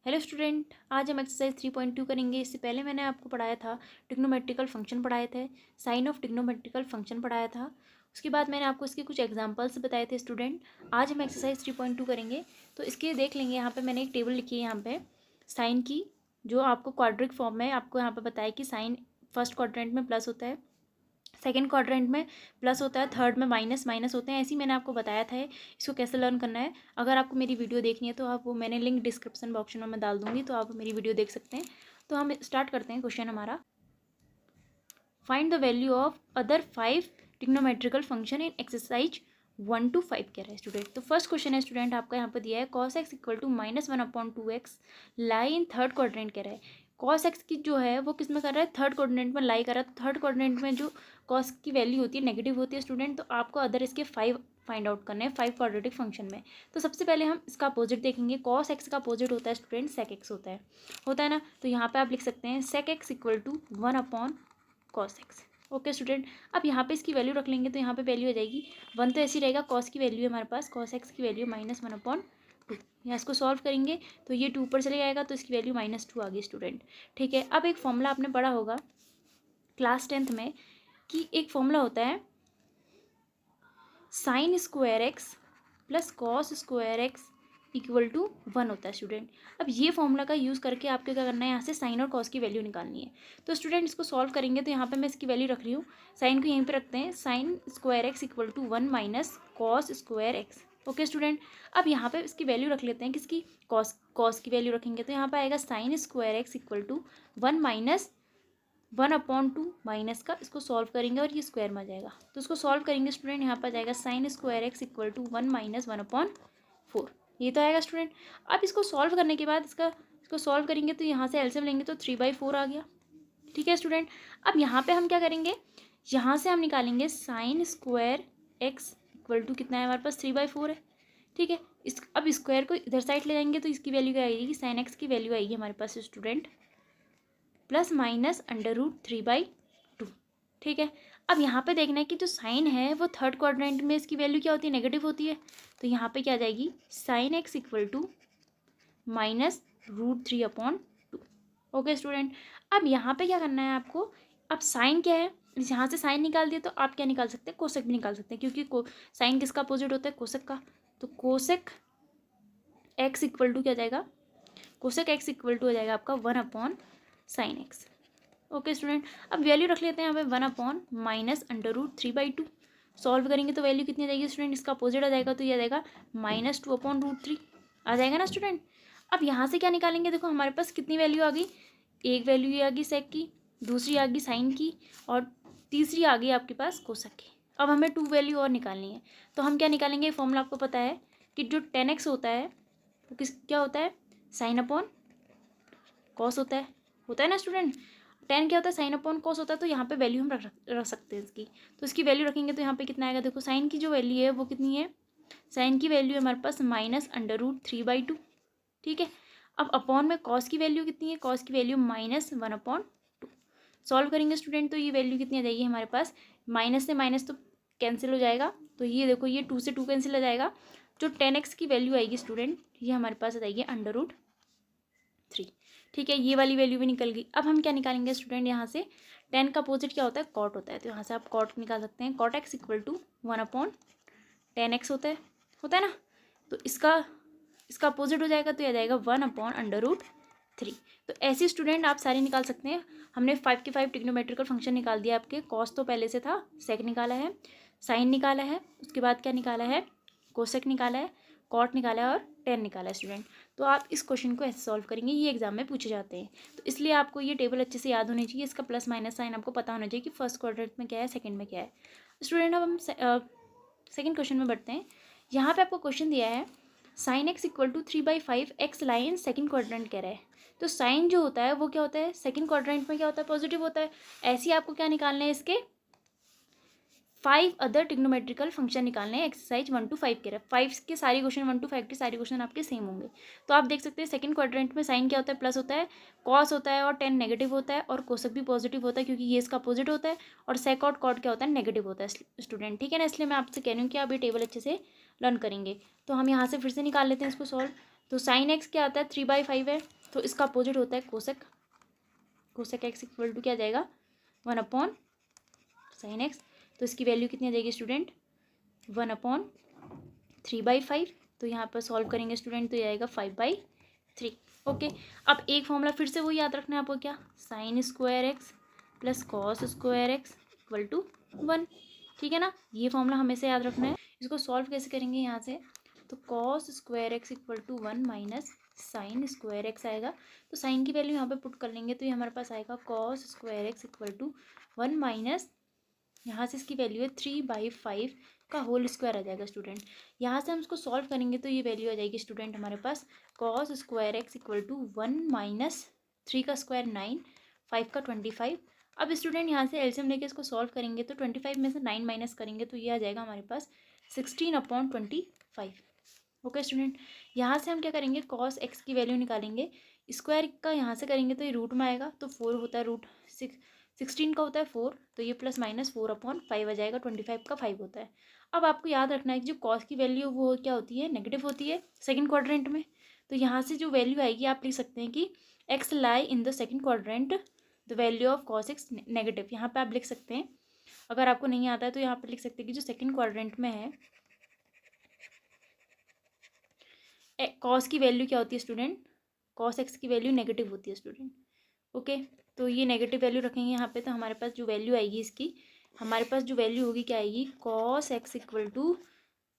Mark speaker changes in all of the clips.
Speaker 1: Hello student, आज हम exercise 3.2 करेंगे। इससे पहले मैंने आपको पढ़ाया था ट्रिग्नोमेट्रिकल फंक्शन पढ़ाए थे, साइन ऑफ ट्रिग्नोमेट्रिकल फंक्शन पढ़ाया था। उसके बाद मैंने आपको इसके कुछ एग्जांपल्स बताए थे स्टूडेंट। आज हम एक्सरसाइज 3.2 करेंगे। तो इसके देख लेंगे, यहाँ पे मैंने एक टेबल लिखी है यहाँ पे साइन की, जो आपको क्वाड्रिक फॉर्म में आपको यहाँ पर बताया कि साइन फर्स्ट क्वाड्रेंट में प्लस होता है, सेकेंड क्वाड्रेंट में प्लस होता है, थर्ड में माइनस माइनस होते हैं। ऐसे ही मैंने आपको बताया था इसको कैसे लर्न करना है। अगर आपको मेरी वीडियो देखनी है तो आप वो मैंने लिंक डिस्क्रिप्शन बॉक्स में मैं डाल दूंगी, तो आप मेरी वीडियो देख सकते हैं। तो हम स्टार्ट करते हैं क्वेश्चन हमारा। Find the value of other 5 trigonometrical function in exercise 1 to 5 कह रहा है स्टूडेंट। तो फर्स्ट क्वेश्चन है स्टूडेंट आपका यहाँ पर दिया है cos x equal to -1/2x lie in third quadrant कह रहा है। cos x की जो है वो किस में कर रहा है, थर्ड क्वाड्रेंट में लाई कर रहा है। थर्ड क्वाड्रेंट में जो cos की वैल्यू होती है नेगेटिव होती है स्टूडेंट। तो आपको अदर इसके 5 फाइंड आउट करने हैं 5 क्वाड्रेटिक फंक्शन में। तो सबसे पहले हम इसका अपोजिट देखेंगे। cos x का अपोजिट होता है स्टूडेंट sec x होता है ना। तो यहाँ पे आप लिख सकते हैं sec x equal to 1/cos x। Okay student, अब यहाँ पे इसकी वैल्यू रख लेंगे तो यहाँ पे वैल्यू आ जाएगी 1, तो ऐसी रहेगा। cos की वैल्यू है हमारे पास, cos x की वैल्यू -1/2। यहाँ इसको सॉल्व करेंगे तो ये 2 पर चले जाएगा, तो इसकी वैल्यू -2 आ गई स्टूडेंट। ठीक है, अब एक फॉर्मूला आपने पढ़ा होगा क्लास 10th में कि एक फॉर्मूला होता है sin square x plus cos square x equal to 1 होता है स्टूडेंट। अब ये फॉर्मूला का यूज़ करके आपको क्या करना है, यहाँ से साइन और कॉस की वैल्यू निकालनी है। तो स्टूडेंट इसको सॉल्व करेंगे तो यहाँ पे मैं इसकी वैल्यू रख रही हूँ, साइन को यहीं पे रखते हैं, sine square x equal to 1 minus cos square x. Okay student, अब यहाँ पे इसकी वैल्यू रख लेते हैं, किसकी, कॉस की वैल्यू रखेंगे तो यहाँ पर आएगा sine square x equal to 1 minus 1/2 minus का, इसको सॉल्व करेंगे और ये स्क्वायर में आ जाएगा। तो इसको सॉल्व करेंगे स्टूडेंट, यहाँ पर जाएगा sine square x equal to 1 minus 1/4, ये तो आएगा स्टूडेंट। अब इसको सॉल्व करने के बाद इसको सॉल्व करेंगे तो यहाँ से एलसीएम लेंगे तो 3/4 आ गया। ठीक है स्टूडेंट, अब यहाँ पे हम क्या करेंगे, यहाँ से हम निकालेंगे sine square x equal to कितना है हमारे पास, 3/4 है। ठीक है, अब स्क्वायर को इधर साइड ले जाएंगे तो इसकी वैल्यू क्या आएगी, साइन एक्स की वैल्यू आएगी हमारे पास स्टूडेंट प्लस माइनस √3/2। ठीक है, अब यहाँ पे देखना है कि जो साइन है वो थर्ड क्वाड्रेंट में इसकी वैल्यू क्या होती है, नेगेटिव होती है। तो यहाँ पे क्या आ जाएगी, sine x equal to -√3/2। Okay student, अब यहाँ पे क्या करना है आपको, अब साइन क्या है, यहाँ से साइन निकाल दिए तो आप क्या निकाल सकते हैं, कोसेक भी निकाल सकते हैं, क्योंकि साइन किसका अपोजिट होता है, कोसेक का। तो कोसेक एक्स इक्वल टू क्या जाएगा, कोसेक एक्स इक्वल टू हो जाएगा आपका 1/sin x। ओके स्टूडेंट, अब वैल्यू रख लेते हैं यहाँ पे 1/-√3/2। सॉल्व करेंगे तो वैल्यू कितनी आ जाएगी स्टूडेंट, इसका अपोजिट आ जाएगा तो ये आ जाएगा -2/√3 आ जाएगा ना स्टूडेंट। अब यहाँ से क्या निकालेंगे, देखो हमारे पास कितनी वैल्यू आ गई, एक वैल्यू ये आ गई सेक की, दूसरी आ गई साइन की, और तीसरी आ गई आपके पास कोसेक की। अब हमें 2 वैल्यू और निकालनी है, तो हम क्या निकालेंगे, फॉर्मूला आपको पता है कि जो 10x होता है वो क्या होता है, साइन अपॉन कॉस होता है ना स्टूडेंट। 10 क्या होता है, साइन अपॉन कॉस होता है। तो यहाँ पे वैल्यू हम रख सकते हैं इसकी, तो इसकी वैल्यू रखेंगे तो यहाँ पे कितना आएगा, देखो साइन की जो वैल्यू है वो कितनी है, साइन की वैल्यू है हमारे पास -√3/2। ठीक है, अब अपॉन में कॉस की वैल्यू कितनी है, कॉस की वैल्यू -1/2। सॉल्व करेंगे स्टूडेंट तो ये वैल्यू कितनी आ जाएगी हमारे पास, माइनस से माइनस तो कैंसिल हो जाएगा, तो ये देखो ये 2 से 2 कैंसिल हो जाएगा। जो 10x की वैल्यू आएगी स्टूडेंट, ये हमारे पास आ जाएगी √3। ठीक है, ये वाली वैल्यू भी निकल गई। अब हम क्या निकालेंगे स्टूडेंट, यहाँ से 10 का अपोजिट क्या होता है, कॉट होता है। तो यहाँ से आप कॉट निकाल सकते हैं, cot x equal to 1/10x होता है ना। तो इसका अपोजिट हो जाएगा तो यह जाएगा 1/√3। तो ऐसे स्टूडेंट आप सारे निकाल सकते हैं। हमने 5 के 5 ट्रिग्नोमेट्रिकल फंक्शन निकाल दिया आपके। कॉस तो पहले से था, सेक निकाला है, साइन निकाला है, उसके बाद क्या निकाला है, कोसेक निकाला है, कॉट निकाला है और 10 निकाला है स्टूडेंट। तो आप इस क्वेश्चन को ऐसे सॉल्व करेंगे, ये एग्जाम में पूछे जाते हैं। तो इसलिए आपको ये टेबल अच्छे से याद होनी चाहिए, इसका प्लस माइनस साइन आपको पता होना चाहिए कि फर्स्ट क्वाड्रेंट में क्या है, सेकंड में क्या है। स्टूडेंट अब हम सेकंड क्वेश्चन में बढ़ते हैं। यहाँ पे आपको क्वेश्चन दिया है sine x equal to 3/5 x line second quadrant कह रहा है। तो साइन जो होता है वो क्या होता है, सेकंड क्वाड्रेंट में क्या होता है, पॉजिटिव होता है। ऐसे ही आपको क्या निकालना है, इसके 5 अदर ट्रिग्नोमेट्रिकल फंक्शन निकालने हैं। एक्सरसाइज 1 to 5 के रहे 5 के सारे क्वेश्चन, 1 to 5 के सारे क्वेश्चन आपके सेम होंगे। तो आप देख सकते हैं सेकंड क्वाड्रेंट में साइन क्या होता है, प्लस होता है, कॉस होता है और 10 नेगेटिव होता है, और कोसेक भी पॉजिटिव होता है क्योंकि ये इसका अपोजिट होता है, और सेक और कॉट क्या होता है, नेगेटिव होता है स्टूडेंट। ठीक है ना, इसलिए मैं आपसे कह रही हूँ कि आप ये टेबल अच्छे से लर्न करेंगे। तो हम यहाँ से फिर से निकाल लेते हैं इसको सॉल्व। तो साइन एक्स क्या आता है, 3/5 है, तो इसका अपोजिट होता है cosec. Cosec x equal to क्या आ जाएगा 1/sin x। तो इसकी वैल्यू कितनी आ जाएगी स्टूडेंट 1/3/5। तो यहाँ पर सॉल्व करेंगे स्टूडेंट तो ये आएगा 5/3। ओके, अब एक फॉर्मूला फिर से वो याद रखना है आपको, क्या sin square x plus cos square x equal to 1। ठीक है ना, ये फॉर्मूला हमेशा याद रखना है। इसको सॉल्व कैसे करेंगे यहाँ से, तो cos square x equal to 1 minus sine square x आएगा। तो साइन की वैल्यू यहाँ पे पुट कर लेंगे तो ये हमारे पास आएगा cos square x equal to 1 minus, यहाँ से इसकी वैल्यू है 3/5 का होल स्क्वायर आ जाएगा स्टूडेंट। यहाँ से हम इसको सॉल्व करेंगे तो ये वैल्यू आ जाएगी स्टूडेंट हमारे पास cos square x equal to 1 minus 3 का स्क्वायर 9, 5 का 25। अब स्टूडेंट यहाँ से एलसीएम लेके इसको सॉल्व करेंगे तो 25 में से 9 माइनस करेंगे तो ये आ जाएगा हमारे पास 16/25। ओके स्टूडेंट, यहाँ से हम क्या करेंगे कॉस एक्स की वैल्यू निकालेंगे। स्क्वायर का यहाँ से करेंगे तो ये रूट में आएगा, तो 4 होता है रूट 16 का होता है 4, तो ये प्लस माइनस 4/5 आ जाएगा। 25 का 5 होता है। अब आपको याद रखना है कि जो कॉस की वैल्यू वो क्या होती है नेगेटिव होती है सेकंड क्वाड्रेंट में। तो यहाँ से जो वैल्यू आएगी आप लिख सकते हैं कि x lie in the second quadrant, the value of cos x negative. यहाँ पे आप लिख सकते हैं, अगर आपको नहीं आता है तो यहाँ पे लिख सकते हैं कि जो सेकंड क्वाड्रेंट में है कॉस की वैल्यू क्या होती है स्टूडेंट, कॉस एक्स की वैल्यू नेगेटिव होती है स्टूडेंट। ओके, तो ये नेगेटिव वैल्यू रखेंगे यहाँ पे, तो हमारे पास जो वैल्यू आएगी इसकी, हमारे पास जो वैल्यू होगी क्या आएगी कॉस एक्स इक्वल टू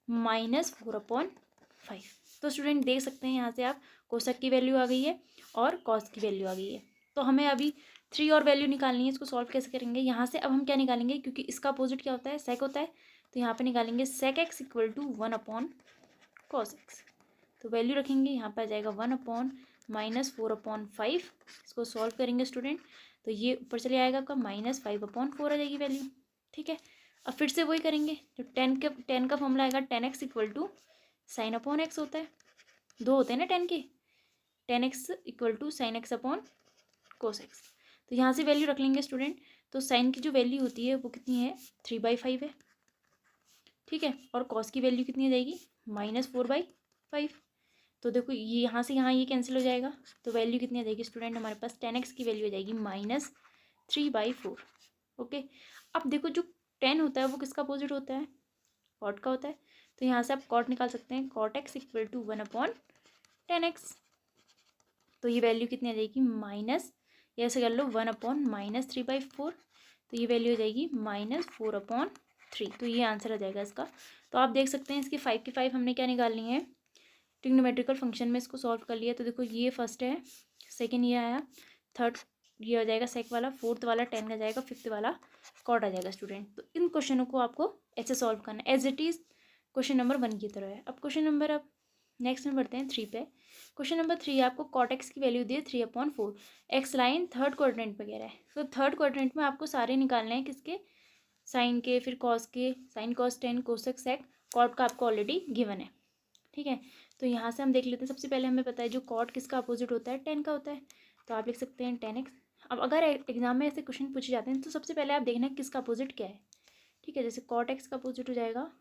Speaker 1: -4/5। तो स्टूडेंट देख सकते हैं यहाँ से आप कोसेक की वैल्यू आ गई है और कॉस की वैल्यू आ गई है। तो हमें अभी 3 और वैल्यू निकालनी है। इसको सॉल्व कैसे करेंगे, यहाँ से अब हम क्या निकालेंगे, क्योंकि इसका अपोजिट क्या होता है सेक होता है, तो यहाँ पे निकालेंगे sec x equal to 1/cos x. तो वैल्यू रखेंगे यहाँ पे आ जाएगा 1/-4/5। इसको सॉल्व करेंगे स्टूडेंट तो ये ऊपर चले आएगा आपका -5/4 आ जाएगी वैल्यू। ठीक है, अब फिर से वही करेंगे जो 10 का फॉर्मूला आएगा 10x equal to sine upon x होता है, 2 होते हैं ना 10 के, 10x equal to sine x upon cos x. तो यहाँ से वैल्यू रख लेंगे स्टूडेंट। तो साइन की जो वैल्यू होती है वो कितनी है 3/5 है। ठीक है, और कॉस की वैल्यू कितनी आ जाएगी -4/5। तो देखो ये यहाँ से यहाँ ये कैंसिल हो जाएगा, तो वैल्यू कितनी आ जाएगी स्टूडेंट हमारे पास 10x की वैल्यू आ जाएगी -3/4। ओके, अब देखो जो 10 होता है वो किसका अपोजिट होता है कॉट का होता है। तो यहाँ से आप कॉट निकाल सकते हैं, cot x equal to 1/10x। तो ये वैल्यू कितनी आ जाएगी माइनस, ऐसे कर लो 1/-3/4। तो ये वैल्यू हो जाएगी -4/3। तो ये आंसर आ जाएगा इसका। तो आप देख सकते हैं इसकी 5 की 5 हमने क्या निकालनी है ट्रिग्नोमेट्रिकल फंक्शन में, इसको सॉल्व कर लिया। तो देखो ये फर्स्ट है, सेकंड ये आया, थर्ड ये हो जाएगा सेक वाला, फोर्थ वाला 10 का जाएगा, फिफ्थ वाला कॉट आ जाएगा स्टूडेंट। तो इन क्वेश्चनों को आपको ऐसे सॉल्व करना है as it is question number 1 की तरह है। अब क्वेश्चन नंबर अब नेक्स्ट में बढ़ते हैं 3 पे। क्वेश्चन नंबर 3 आपको कॉट एक्स की वैल्यू दी है 3/4, एक्स लाइन थर्ड क्वाड्रेंट पे कह रहा है। तो थर्ड क्वाड्रेंट में आपको सारे निकालने हैं किसके, साइन के, फिर कॉस के, sine cos 10 cosec sec, cot का आपको ऑलरेडी गिवन है। ठीक है, तो यहाँ से हम देख लेते हैं। सबसे पहले हमें पता है जो कॉट किसका अपोजिट होता है 10 का होता है, तो आप लिख सकते हैं 10x। अब अगर एग्जाम में ऐसे क्वेश्चन पूछे जाते हैं तो सबसे पहले आप देखना है किसका अपोजिट क्या है। ठीक है, जैसे कॉट एक्स का अपोजिट हो जाएगा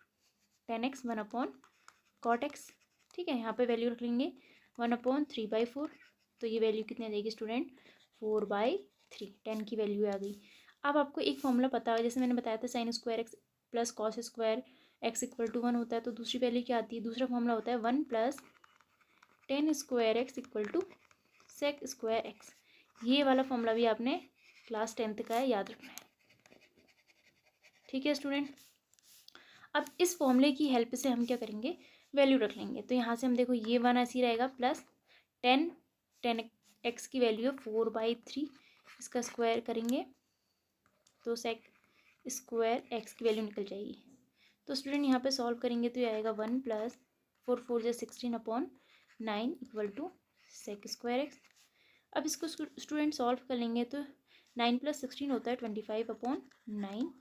Speaker 1: 10x 1/cot x। ठीक है, यहाँ पे वैल्यू रख लेंगे 1/3/4। तो ये वैल्यू कितनी आ जाएगी स्टूडेंट 4/3। 10 की वैल्यू आ गई। अब आपको एक फॉर्मूला पता है, जैसे मैंने बताया था sine square x plus cos square x equal to 1 होता है। तो दूसरी वैल्यू क्या आती है, दूसरा फॉर्मूला होता है 1+10 square x equal to sec square x. ये वाला फॉर्मूला भी आपने क्लास 10th का है, याद रखना है। ठीक है स्टूडेंट, अब इस फॉर्मूले की हेल्प से हम क्या करेंगे वैल्यू रख लेंगे। तो यहाँ से हम देखो ये 1 ऐसी रहेगा प्लस 10 एक्स की वैल्यू है 4/3, इसका स्क्वायर करेंगे तो सेक स्क्वायर एक्स की वैल्यू निकल जाएगी। तो स्टूडेंट यहाँ पे सॉल्व करेंगे तो ये आएगा 1+4 4 = 16/9 equal to sec square x. अब इसको स्टूडेंट सॉल्व कर लेंगे तो 9 + 16 होता है 25/9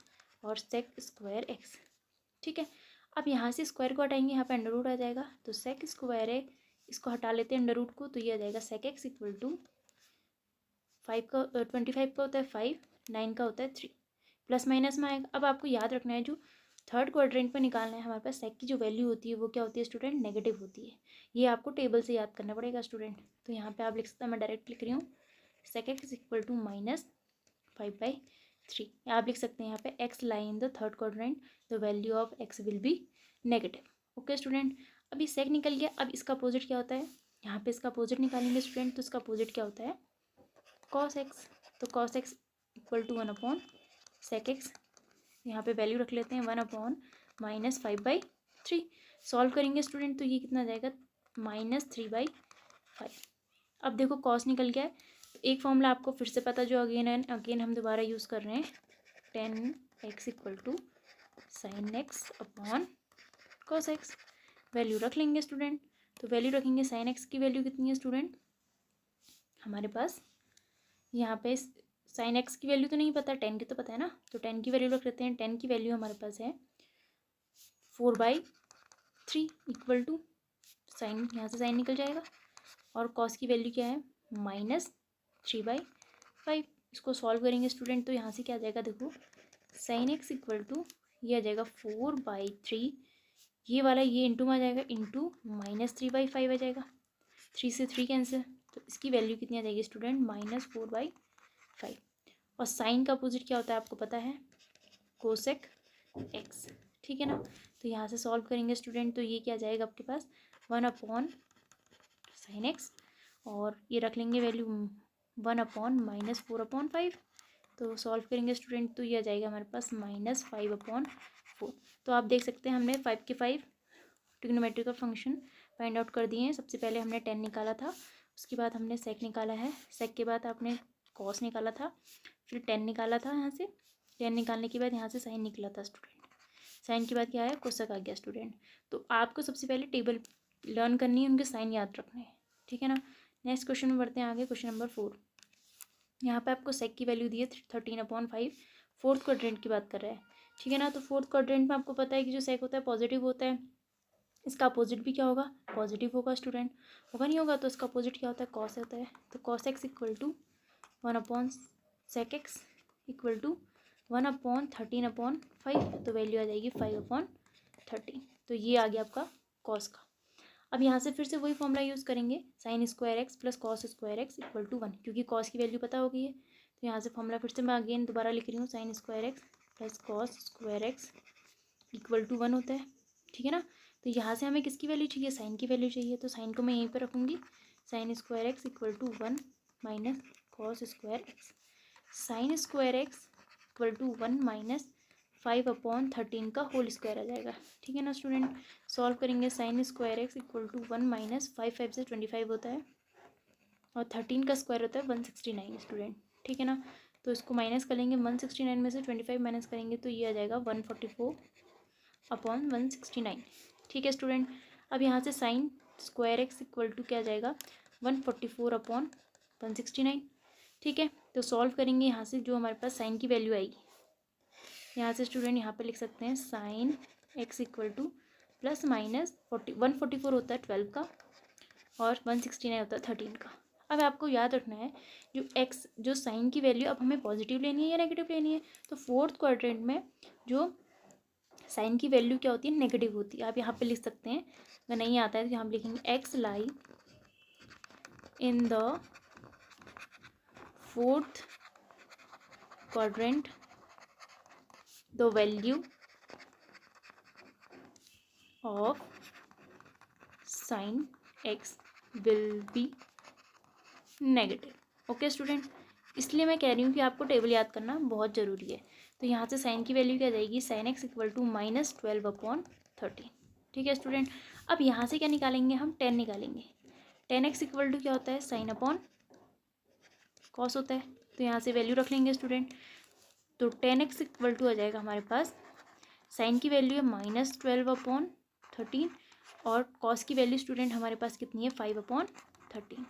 Speaker 1: और सेक स्क्वायर एक्स। ठीक है, अब यहाँ से स्क्वायर को हटाएंगे, यहाँ पे अंडर रूट आ जाएगा, तो सेक स्क्वायर है, इसको हटा लेते हैं अंडर रूट को, तो ये आ जाएगा सेक एक्स इक्वल टू 25 का होता है 5, 9 का होता है 3, प्लस माइनस में आएगा। अब आपको याद रखना है जो थर्ड क्वाड्रेंट में निकालना है हमारे पास सेक की जो वैल्यू होती है वो क्या होती है स्टूडेंट, नेगेटिव होती है। ये आपको टेबल से याद करना पड़ेगा स्टूडेंट। तो यहाँ पे आप लिख सकते हैं, मैं डायरेक्ट लिख रही हूँ, सेक एक्स इक्वल टू -5/3। आप लिख सकते हैं यहाँ पे x lie in the third quadrant, the value of x will be negative. Okay student, अभी सेक निकल गया। अब इसका अपोजिट क्या होता है, यहाँ पे इसका अपोजिट निकालेंगे स्टूडेंट। तो इसका अपोजिट क्या होता है, कॉस एक्स। तो कॉस एक्स इक्वल टू 1/सेक एक्स। यहाँ पे वैल्यू रख लेते हैं 1/-5/3। सॉल्व करेंगे स्टूडेंट तो ये कितना आ जाएगा, -3/5। अब देखो कॉस निकल गया है। तो एक फॉर्मूला आपको फिर से पता, जो अगेन एंड अगेन हम दोबारा यूज़ कर रहे हैं, tan x equal to sin x अपॉन cos x। वैल्यू रख लेंगे स्टूडेंट। तो वैल्यू रखेंगे, sin x की वैल्यू कितनी है स्टूडेंट हमारे पास, यहाँ पे sin x की वैल्यू तो नहीं पता, tan की तो पता है ना। तो tan की वैल्यू रख लेते हैं। tan की वैल्यू हमारे पास है 4/3 इक्वल टू साइन, यहाँ से साइन निकल जाएगा, और cos की वैल्यू क्या है, -3/5। इसको सॉल्व करेंगे स्टूडेंट तो यहाँ से क्या आ जाएगा, देखो sin x इक्वल टू ये आ जाएगा 4/3, ये वाला ये इंटू में आ जाएगा, इंटू -3/5 आ जाएगा, 3 से 3 कैंसिल। तो इसकी वैल्यू कितनी आ जाएगी स्टूडेंट, -4/5। और साइन का अपोजिट क्या होता है आपको पता है, कोसेक एक्स, ठीक है ना। तो यहाँ से सॉल्व करेंगे स्टूडेंट तो ये क्या आ जाएगा आपके पास, 1/sin x, और ये रख लेंगे वैल्यू 1/-4/5। तो सॉल्व करेंगे स्टूडेंट तो ये आ जाएगा हमारे पास -5/4। तो आप देख सकते हैं हमने 5 के 5 ट्रिग्नोमेट्रिकल फंक्शन फाइंड आउट कर दिए हैं। सबसे पहले हमने tan निकाला था, उसके बाद हमने sec निकाला है, sec के बाद आपने cos निकाला था, फिर tan निकाला था। यहाँ से tan निकालने के बाद यहाँ से sin निकला था स्टूडेंट, sin के बाद क्या है, कोसेक आ गया स्टूडेंट। तो आपको सबसे पहले टेबल लर्न करनी है, उनके साइन याद रखने हैं, ठीक है ना। नेक्स्ट क्वेश्चन में बढ़ते हैं आगे, क्वेश्चन नंबर 4। यहाँ पे आपको सेक की वैल्यू दी है 13/5, फोर्थ क्वाड्रेंट की बात कर रहा है, ठीक है ना। तो फोर्थ क्वाड्रेंट में आपको पता है कि जो सेक होता है पॉजिटिव होता है, इसका अपोजिट भी क्या होगा, पॉजिटिव होगा स्टूडेंट, होगा नहीं होगा। तो इसका अपोजिट क्या होता है, कॉस होता है। तो कॉस एक्स इक्वल टू 1/सेक एक्स इक्वल टू 1/13/5। तो वैल्यू आ जाएगी 5/13। तो ये आ गया आपका कॉस का। अब यहाँ से फिर से वही फॉर्मूला यूज़ करेंगे, sine square x plus cos square x equal to 1, क्योंकि कॉस की वैल्यू पता हो गई है। तो यहाँ से फॉर्मूला फिर से मैं अगेन दोबारा लिख रही हूँ, sine square x plus cos square x equal to 1 होता है, ठीक है ना। तो यहाँ से हमें किसकी वैल्यू चाहिए, साइन की वैल्यू चाहिए। तो साइन को मैं यहीं पर रखूँगी, sine square x equal to 1 minus cos square x. Sine square x equal to 1 minus 5/13 का होल स्क्वायर आ जाएगा, ठीक है ना स्टूडेंट। सॉल्व करेंगे, sine square x equal to 1 minus 5 से 25 होता है, और 13 का स्क्वायर होता है 169 स्टूडेंट, ठीक है ना। तो इसको माइनस करेंगे, 169 में से 25 माइनस करेंगे तो ये आ जाएगा 144/169, ठीक है स्टूडेंट। अब यहाँ से sine square x equal to क्या आ जाएगा, 144/169, ठीक है। तो सॉल्व करेंगे, यहाँ से जो हमारे पास साइन की वैल्यू आएगी, यहाँ से स्टूडेंट यहाँ पे लिख सकते हैं sign x equal two plus minus 144 होता है 12 का, और 169 होता है 13 का। अब आपको याद रखना है, जो एक्स जो साइन की वैल्यू अब हमें पॉजिटिव लेनी है या नेगेटिव लेनी है। तो फोर्थ क्वाड्रेंट में जो साइन की वैल्यू क्या होती है, नेगेटिव होती है। आप यहाँ पे लिख सकते हैं, अगर नहीं आता है तो यहाँ पे लिखेंगे x lie in the fourth quadrant, the value of sine x will be negative. Okay student, इसलिए मैं कह रही हूँ कि आपको टेबल याद करना बहुत ज़रूरी है। तो यहाँ से साइन की वैल्यू क्या जाएगी, साइन एक्स इक्वल टू -12/13, ठीक है स्टूडेंट। अब यहाँ से क्या निकालेंगे हम, tan निकालेंगे। tan x इक्वल टू क्या होता है, साइन अपॉन कॉस होता है। तो यहाँ से वैल्यू रख लेंगे स्टूडेंट। तो tan x इक्वल टू आ जाएगा हमारे पास, साइन की वैल्यू है -12/13, और कॉस की वैल्यू स्टूडेंट हमारे पास कितनी है, 5/13।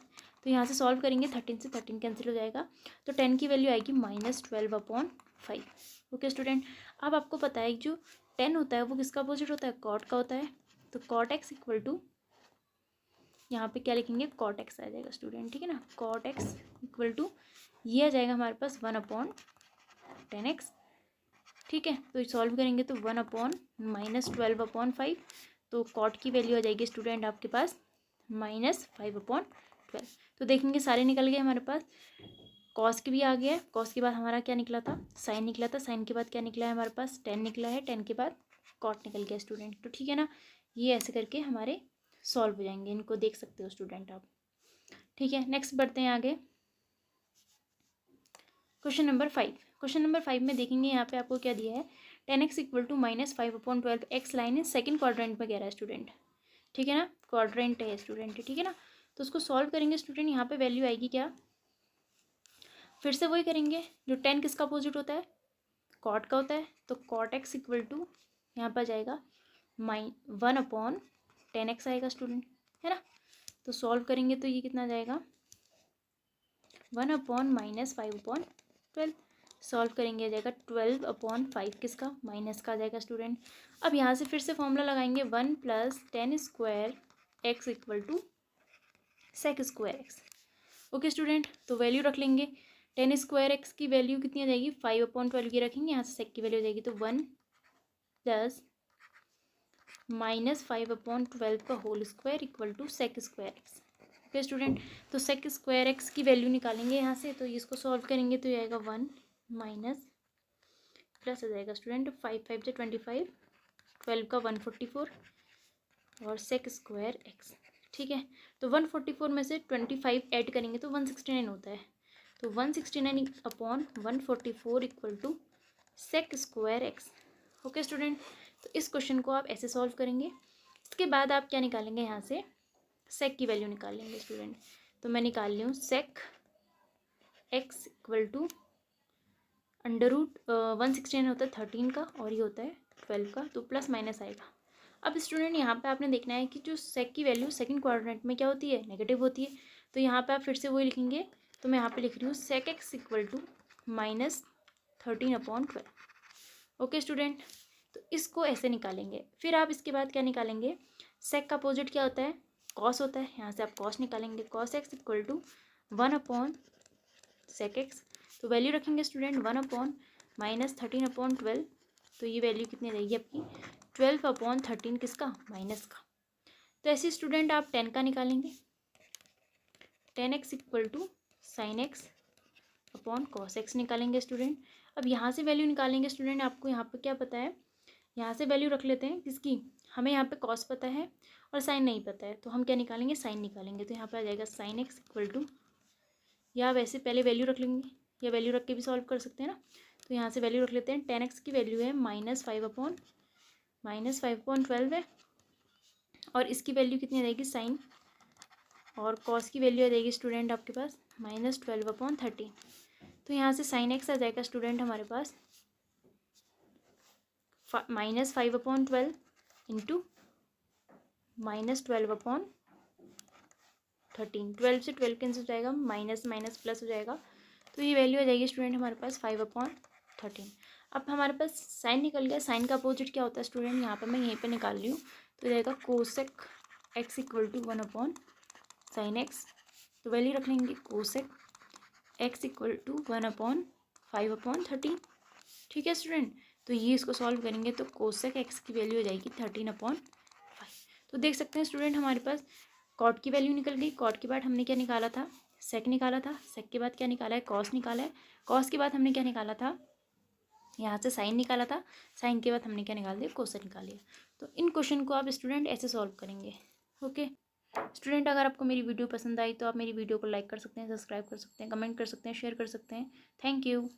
Speaker 1: तो यहाँ से सॉल्व करेंगे, 13 से 13 कैंसिल हो जाएगा। तो tan की वैल्यू आएगी -12/5। ओके स्टूडेंट, अब आपको पता है जो tan होता है वो किसका अपोजिट होता है, cot का होता है। तो cot x इक्वल टू यहाँ पे क्या लिखेंगे, cot x आ जाएगा स्टूडेंट, ठीक है ना। cot x इक्वल टू ये आ जाएगा हमारे पास 1/tan x ठीक है। तो सॉल्व करेंगे तो 1/-12/5, तो कॉट की वैल्यू आ जाएगी स्टूडेंट आपके पास -5/12। तो देखेंगे सारे निकल गए हमारे पास। कॉस की भी आ गया है, कॉस के बाद हमारा क्या निकला था, साइन निकला था, साइन के बाद क्या निकला है हमारे पास, टेन निकला है, टेन के बाद कॉट निकल गया स्टूडेंट। तो ठीक है ना, ये ऐसे करके हमारे सॉल्व हो जाएंगे, इनको देख सकते हो स्टूडेंट आप। ठीक है, नेक्स्ट बढ़ते हैं आगे। Question number 5। क्वेश्चन नंबर 5 में देखेंगे यहाँ पे आपको क्या दिया है, 10x = -5/12। एक्स लाइन है, सेकंड क्वाड्रेंट में कह रहा है स्टूडेंट। ठीक है ना, क्वाड्रेंट है स्टूडेंट, ठीक है ना। तो उसको सॉल्व करेंगे स्टूडेंट, यहाँ पे वैल्यू आएगी क्या, फिर से वही करेंगे जो 10 किसका अपोजिट होता है, कॉट का होता है। तो कॉट x = यहाँ पर जाएगा 1/10x आएगा स्टूडेंट, है ना। तो सॉल्व करेंगे तो ये कितना जाएगा, 1/-5/12। सॉल्व करेंगे आ जाएगा 12/5 किसका, माइनस का आ जाएगा स्टूडेंट। अब यहाँ से फिर से फॉर्मूला लगाएंगे, 1 + 10² x = sec² x। Okay student, तो वैल्यू रख लेंगे, 10² x की वैल्यू कितनी आ जाएगी, 5/12 की रखेंगे, यहाँ से सेक की वैल्यू आ जाएगी, तो 1 + -5/12 का whole square = sec² x। Okay student, तो sec² x की वैल्यू निकालेंगे यहाँ से, तो इसको सॉल्व करेंगे तो ये आएगा 1 माइनस प्लस आ जाएगा स्टूडेंट, 5×5 = 25, 12 का 144 और sec² x। ठीक है, तो 144 में से 25 ऐड करेंगे तो 169 होता है, तो 169/144 = sec² x। ओके स्टूडेंट, तो इस क्वेश्चन को आप ऐसे सॉल्व करेंगे। इसके बाद आप क्या निकालेंगे, यहाँ से सेक की वैल्यू निकाल लेंगे स्टूडेंट। तो मैं निकाल ली हूँ sec x = √169 होता है 13 का, और ये होता है 12 का, तो प्लस माइनस आएगा। अब स्टूडेंट यहाँ पे आपने देखना है कि जो सेक की वैल्यू सेकंड क्वाड्रेंट में क्या होती है, नेगेटिव होती है। तो यहाँ पे आप फिर से वही लिखेंगे, तो मैं यहाँ पे लिख रही हूँ sec x = -13/12। ओके स्टूडेंट, तो इसको ऐसे निकालेंगे। फिर आप इसके बाद क्या निकालेंगे, सेक का अपोजिट क्या होता है, कॉस होता है। यहाँ से आप कॉस निकालेंगे, cos x = 1/sec x। तो वैल्यू रखेंगे स्टूडेंट 1/-13/12। तो ये वैल्यू कितनी रहेगी आपकी, 12/13 किसका, माइनस का। तो ऐसे स्टूडेंट आप 10 का निकालेंगे, 10x = sin x cos x निकालेंगे स्टूडेंट। अब यहाँ से वैल्यू निकालेंगे स्टूडेंट, आपको यहाँ पे क्या पता है, यहाँ से वैल्यू रख लेते हैं किसकी, हमें यहाँ पे कॉस पता है और साइन नहीं पता है, तो हम क्या निकालेंगे, साइन निकालेंगे। तो यहाँ पे आ जाएगा sin x = या वैसे पहले वैल्यू रख लेंगे, या वैल्यू रख के भी सॉल्व कर सकते हैं ना। तो यहाँ से वैल्यू रख लेते हैं, 10x की वैल्यू है -5/12 है, और इसकी वैल्यू कितनी आ जाएगी साइन, और कॉस की वैल्यू आ जाएगी स्टूडेंट आपके पास -12/13। तो यहाँ से sin x आ जाएगा स्टूडेंट हमारे पास -5/12 इंटू -12/13। 12 से 12 कैंसिल हो जाएगा, माइनस माइनस प्लस हो जाएगा, तो ये वैल्यू आ जाएगी स्टूडेंट हमारे पास 5/13। अब हमारे पास साइन निकल गया, साइन का अपोजिट क्या होता है स्टूडेंट, यहाँ पर मैं यहीं पे निकाल रही हूँ, तो जाएगा cosec x = 1/sin x। तो वैल्यू रख लेंगे cosec x = 1/5/13। ठीक है स्टूडेंट, तो ये इसको सॉल्व करेंगे तो cosec x की वैल्यू हो जाएगी 13/5। तो देख सकते हैं स्टूडेंट हमारे पास कॉट की वैल्यू निकल गई। कॉट के बाद हमने क्या निकाला था, सेक निकाला था। सेक के बाद क्या निकाला है, कॉस निकाला है। कॉस के बाद हमने क्या निकाला था, यहाँ से साइन निकाला था। साइन के बाद हमने क्या निकाल दिया, कोसेक निकाल लिया। तो इन क्वेश्चन को आप स्टूडेंट ऐसे सॉल्व करेंगे। ओके स्टूडेंट, अगर आपको मेरी वीडियो पसंद आई तो आप मेरी वीडियो को लाइक कर सकते हैं, सब्सक्राइब कर सकते हैं, कमेंट कर सकते हैं, शेयर कर सकते हैं। Thank you.